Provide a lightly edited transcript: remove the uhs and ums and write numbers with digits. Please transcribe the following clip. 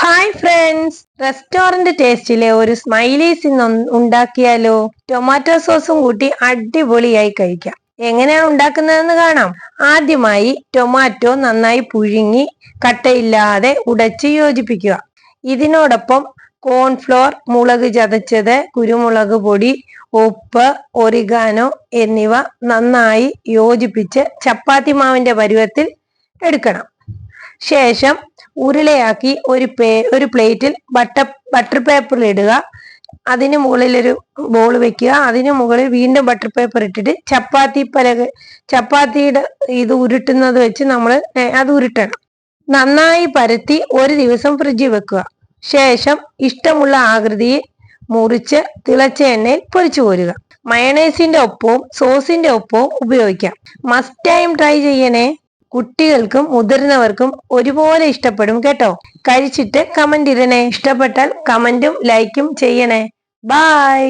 Hi friends, restaurant ടേസ്റ്റിലെ ഒരു smileys ഇന്ന് ഉണ്ടാക്കിയാലോ? ടൊമാറ്റോ സോസും കൂട്ടി അടിപൊളിയായി കഴിക്കാം. എങ്ങനെയാണ് ഉണ്ടാക്കുന്നതെന്ന് കാണാം. ആദ്യമായി ടൊമാറ്റോ നന്നായി പുഴുങ്ങി കട്ടയില്ലാതെ ഉടച്ച് യോജിപ്പിക്കുക. ഇതിനോടൊപ്പം കോൺഫ്ലോർ, മുളക് ചതച്ചത്, കുരുമുളക് പൊടി, ഉപ്പ്, ഒറിഗാനോ എന്നിവ നന്നായി യോജിപ്പിച്ച് ചപ്പാത്തി മാവിന്റെ പരുവത്തിൽ എടുക്കണം. ശേഷം ഉരുളയാക്കി ഒരു പ്ലേറ്റിൽ ബട്ടർ പേപ്പർ ഇടുക. അതിന് മുകളിൽ ഒരു ബോൾ വെക്കുക. അതിന് മുകളിൽ വീണ്ടും ബട്ടർ പേപ്പർ ഇട്ടിട്ട് ചപ്പാത്തിയുടെ ഇത് ഉരുട്ടുന്നത് വെച്ച് നമ്മൾ അത് ഉരുട്ടണം. നന്നായി പരത്തി ഒരു ദിവസം ഫ്രിഡ്ജിൽ വെക്കുക. ശേഷം ഇഷ്ടമുള്ള ആകൃതിയിൽ മുറിച്ച് തിളച്ച എണ്ണയിൽ പൊരിച്ചു കോരുക. മയണൈസിന്റെ ഒപ്പവും സോസിന്റെ ഒപ്പവും ഉപയോഗിക്കാം. മസ്റ്റ് ടൈം ട്രൈ ചെയ്യണേ. കുട്ടികൾക്കും മുതിർന്നവർക്കും ഒരുപോലെ ഇഷ്ടപ്പെടും കേട്ടോ. കഴിച്ചിട്ട് കമന്റ് ഇടണേ. ഇഷ്ടപ്പെട്ടാൽ കമന്റും ലൈക്കും ചെയ്യണേ. ബൈ.